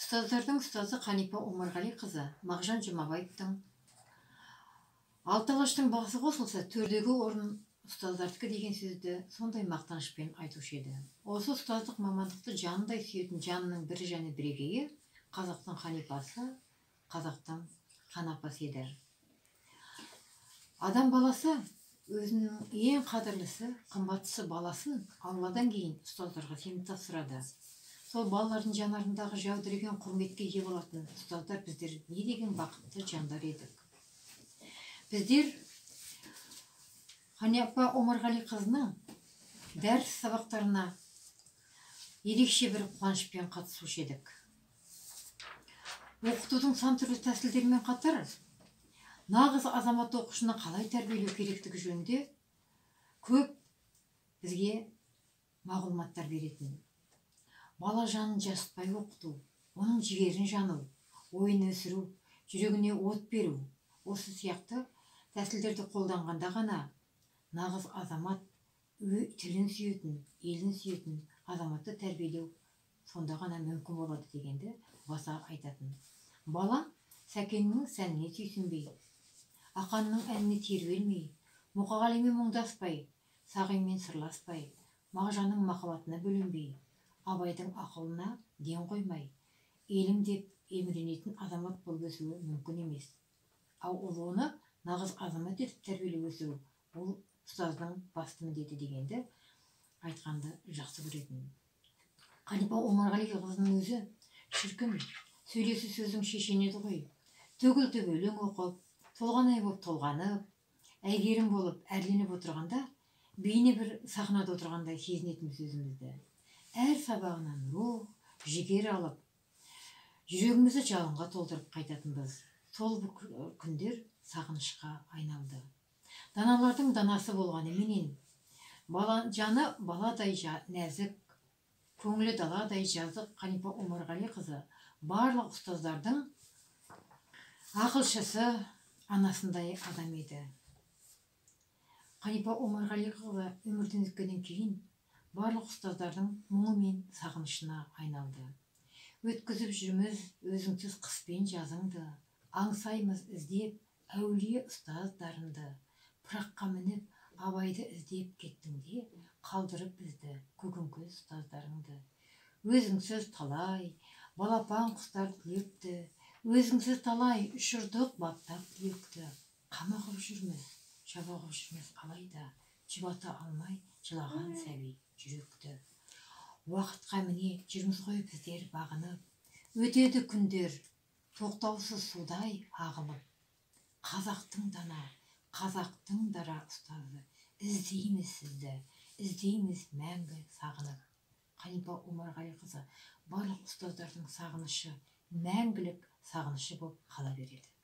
Ұстаздардың ұстазы Қанипа Омарғалиқызы Мағжан Жұмабаевтың алты алаштың басы қосылса төрдегі орын ұстаздардікі деген сөзді сондай мақтанышпен айтушы еді. Осы ұстаздық мамандықты жанындай сүйетін жанның бірі және бірегейі қазақтың Қанипасы, қазақтың Қанапасы еді. Адам баласы өзінің ең қадірлісі, қымбаттысы баласын Алладан кейін ұстаздарға сеніп тапсырады. Сол балалардың жанарындағы жәудіреген құрметке ие болатын ұстаздар біздер не деген бақытты жандар едік. Біздер Қанипа Омарғалиқызының дәріс сабақтарына ерекше бір қуанышпен қатысушы едік. Оқытудың сан түрлі тәсілдермен қатар нағыз азамат оқушыны қалай тәрбиелеу керектігі жөнінде көп бізге мағлұматтар беретін. Бала жанын жасытпай оқыту, оның жігерін жану, ойын өсіру, жүрегіне от беру, осы сияқты тәсілдерді қолданғанда ғана нағыз азамат, тілін сүйетін, елін сүйетін азаматты тәрбиелеу сонда ғана мүмкін болады дегенді баса айтатын. Бала сәкеннің сәніне сүйсінбей, ақанның әніне тербелмей, Мұқағалимен мұңдаспай, Сағимен сырласпай, Мағжанның махаббатына бөленбей, Абайдың ақылына ден қоймай, елім деп еміренетін азамат болып өсуі мүмкін емес. Ал оны нағыз азамат етіп тәрбиелеп өсу, бұл ұстаздың басты міндеті дегенді айтқанды жақсы көретін. Қанипа Омарғалиқызының өзі шіркін, сөйлесі сөздің шешені еді ғой. Төгіл өлең оқып, толғанай болып толғанып, әйгерім болып әрленіп отырғанда, бейне бір сахнада отырғандай сезінетін сөзімізді. Әр сабағынан рух, жігер алып, жүрегімізді жалынға толтырып қайтатынбыз. Сол күндер сағынышқа айналды. Даналардың данасы болғанменен, жаны баладай нәзік, көңілі даладай жазық Қанипа Омарғалиқызы барлық ұстаздардың ақылшысы, анасындай адам еді. Қанипа Омарғалиқызы өмірден өткеннен кейін барлық ұстаздардың мұңы мен сағынышына айналды. Өткізіп жүрміз өзіңсіз қыс пен жазыңды, аңсаймыз іздеп әулие ұстаздарыңды, пыраққа мініп Абайды іздеп кеттің де, қалдырып бізді көкіңкөз ұстаздарыңды. Өзіңсіз талай балапан құстар түлепті, өзіңсіз талай ұшырдық баптап түлекті. Қамығып жүрміз, жабығып жүрміз алайда, жұбата алмай жылаған сәби жүректі. Уақытқа міне жүрміз ғой біздер бағынып, өтеді күндер тоқтаусыз судай ағылып. Қазақтың дана, қазақтың дара ұстазы, іздейміз сізді, іздейміз мәңгі сағынып. Қанипа Омарғалиқызы барлық ұстаздардың сағынышы, мәңгілік сағынышы болып қала береді.